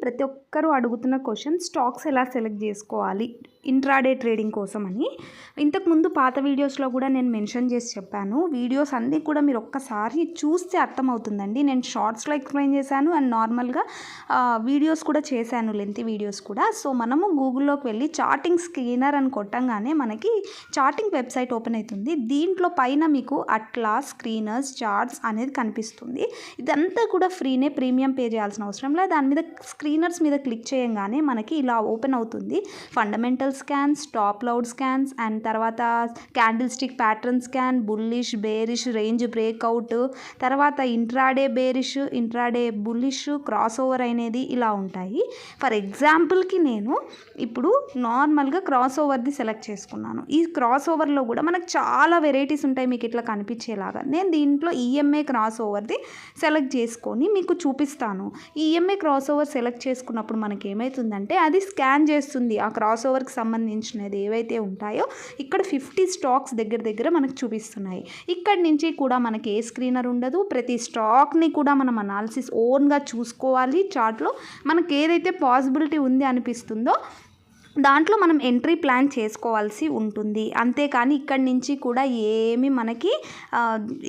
ప్రతి ఒక్కరూ అడుగుతున్న క్వశ్చన్ స్టాక్స్ ఎలా సెలెక్ట్ చేసుకోవాలి ఇంట్రాడే ట్రేడింగ్ కోసం అని. ఇంతకుముందు పాత వీడియోస్లో కూడా నేను మెన్షన్ చేసి చెప్పాను. వీడియోస్ అన్నీ కూడా మీరు ఒక్కసారి చూస్తే అర్థమవుతుందండి. నేను షార్ట్స్లో ఎక్స్ప్లెయిన్ చేశాను అండ్ నార్మల్గా వీడియోస్ కూడా చేశాను, లెంతీ వీడియోస్ కూడా. సో మనము గూగుల్లోకి వెళ్ళి చార్టింగ్ స్క్రీనర్ అని కొట్టంగానే మనకి చార్టింగ్ వెబ్సైట్ ఓపెన్ అవుతుంది. దీంట్లో పైన మీకు అట్లాస్, స్క్రీనర్స్, చార్ట్స్ అనేది కనిపిస్తుంది. ఇదంతా కూడా ఫ్రీనే, ప్రీమియం పే చేయాల్సిన అవసరం లేదు. దాని మీద స్క్రీనర్స్ మీద క్లిక్ చేయంగానే మనకి ఇలా ఓపెన్ అవుతుంది. Fundamental scans, top loud scans and తర్వాత candlestick pattern scan, bullish, bearish, range breakout, తర్వాత intraday bearish, intraday bullish, crossover అనేది ఇలా ఉంటాయి. ఫర్ ఎగ్జాంపుల్కి నేను ఇప్పుడు నార్మల్గా క్రాస్ ఓవర్ది సెలెక్ట్ చేసుకున్నాను. ఈ క్రాస్ ఓవర్లో కూడా మనకు చాలా వెరైటీస్ ఉంటాయి మీకు ఇట్లా కనిపించేలాగా. నేను దీంట్లో ఈఎంఏ క్రాస్ ఓవర్ది సెలెక్ట్ చేసుకొని మీకు చూపిస్తాను. ఈఎంఏ క్రాస్ ఓవర్ సెలెక్ట్ చేసుకున్నప్పుడు మనకి ఏమవుతుందంటే అది స్కాన్ చేస్తుంది. ఆ క్రాస్ ఓవర్కి సంబంధించినది ఏవైతే ఉంటాయో ఇక్కడ 50 స్టాక్స్ దగ్గర మనకు చూపిస్తున్నాయి. ఇక్కడి నుంచి కూడా మనకి ఏ స్క్రీనర్ ఉండదు. ప్రతి స్టాక్ని కూడా మనం అనాలిసిస్ ఓన్గా చూసుకోవాలి. చార్ట్లో మనకి ఏదైతే పాసిబిలిటీ ఉంది అనిపిస్తుందో దాంట్లో మనం ఎంట్రీ ప్లాన్ చేసుకోవాల్సి ఉంటుంది. అంతేకాని ఇక్కడి నుంచి కూడా ఏమి మనకి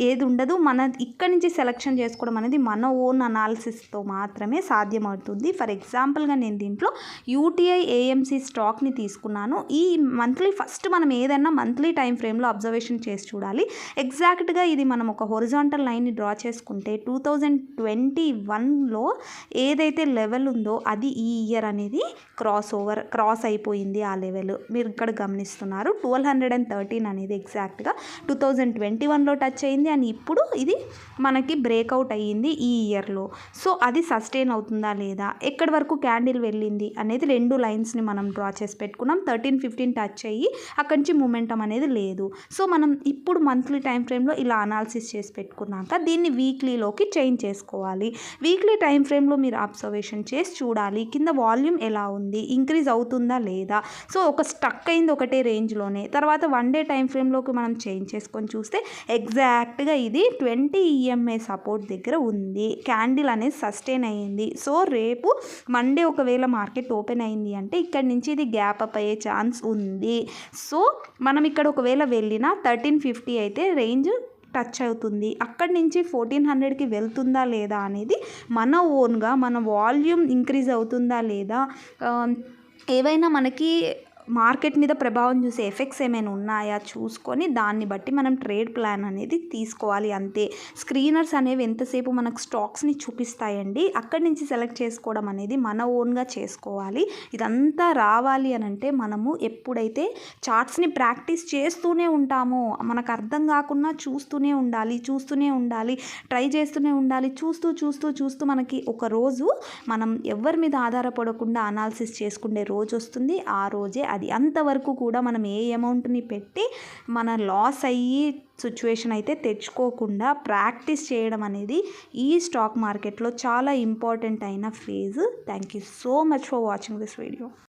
ఏది ఉండదు. మన ఇక్కడి నుంచి సెలెక్షన్ చేసుకోవడం అనేది మన ఓన్ అనాలిసిస్తో మాత్రమే సాధ్యమవుతుంది. ఫర్ ఎగ్జాంపుల్గా నేను దీంట్లో యూటీఐ ఏఎంసీ స్టాక్ని తీసుకున్నాను. ఈ మంత్లీ ఫస్ట్ మనం ఏదైనా మంత్లీ టైం ఫ్రేమ్లో అబ్జర్వేషన్ చేసి చూడాలి. ఎగ్జాక్ట్గా ఇది మనం ఒక హొరిజాంటల్ లైన్ని డ్రా చేసుకుంటే 2021లో ఏదైతే లెవెల్ ఉందో అది ఈ ఇయర్ అనేది క్రాస్ అయిపోయింది. ఆ లెవెల్ మీరు ఇక్కడ గమనిస్తున్నారు. 1213 అనేది ఎగ్జాక్ట్గా 2021లో టచ్ అయింది అండ్ ఇప్పుడు ఇది మనకి బ్రేక్అవుట్ అయ్యింది ఈ ఇయర్లో. సో అది సస్టైన్ అవుతుందా లేదా, ఎక్కడి వరకు క్యాండిల్ వెళ్ళింది అనేది 2 లైన్స్ని మనం డ్రా చేసి పెట్టుకున్నాం. 13-15 టచ్ అయ్యి అక్కడి నుంచి మూమెంటం అనేది లేదు. సో మనం ఇప్పుడు మంత్లీ టైం ఫ్రేమ్లో ఇలా అనాలిసిస్ చేసి పెట్టుకున్నాక దీన్ని వీక్లీలోకి చేంజ్ చేసుకోవాలి. వీక్లీ టైం ఫ్రేమ్లో మీరు అబ్జర్వేషన్ చేసి చూడాలి కింద వాల్యూమ్ ఎలా ఉంది, ఇంక్రీజ్ అవుతుందా లేదా. సో ఒక స్టక్ అయింది ఒకటే రేంజ్లోనే. తర్వాత 1 డే టైం ఫ్రేమ్లోకి మనం చేంజ్ చేసుకొని చూస్తే ఎగ్జాక్ట్గా ఇది 20 ఈఎంఏ సపోర్ట్ దగ్గర ఉంది. క్యాండిల్ అనేది సస్టైన్ అయ్యింది. సో రేపు మండే ఒకవేళ మార్కెట్ ఓపెన్ అయింది అంటే ఇక్కడి నుంచి ఇది గ్యాప్ అప్ అయ్యే ఛాన్స్ ఉంది. సో మనం ఇక్కడ ఒకవేళ వెళ్ళినా 1350 అయితే రేంజ్ టచ్ అవుతుంది. అక్కడి నుంచి 1400కి వెళ్తుందా లేదా అనేది మన ఓన్గా మన వాల్యూమ్ ఇంక్రీజ్ అవుతుందా లేదా, ఏవైనా మనకి మార్కెట్ మీద ప్రభావం చూసే ఎఫెక్ట్స్ ఏమైనా ఉన్నాయా చూసుకొని దాన్ని బట్టి మనం ట్రేడ్ ప్లాన్ అనేది తీసుకోవాలి అంతే. స్క్రీనర్స్ అనేవి ఎంతసేపు మనకు స్టాక్స్ని చూపిస్తాయండి. అక్కడి నుంచి సెలెక్ట్ చేసుకోవడం అనేది మన ఓన్గా చేసుకోవాలి. ఇదంతా రావాలి అని అంటే మనము ఎప్పుడైతే చార్ట్స్ని ప్రాక్టీస్ చేస్తూనే ఉంటామో, మనకు అర్థం కాకుండా చూస్తూనే ఉండాలి, ట్రై చేస్తూనే ఉండాలి. చూస్తూ మనకి ఒక రోజు మనం ఎవరి మీద ఆధారపడకుండా అనాలిసిస్ చేసుకునే రోజు వస్తుంది. ఆ రోజే అది. అంతవరకు కూడా మనం ఏ అమౌంట్ని పెట్టి మన లాస్ అయ్యి సిచ్యువేషన్ అయితే తెచ్చుకోకుండా ప్రాక్టీస్ చేయడం అనేది ఈ స్టాక్ మార్కెట్లో చాలా ఇంపార్టెంట్ అయిన phase. Thank you so much for watching this video.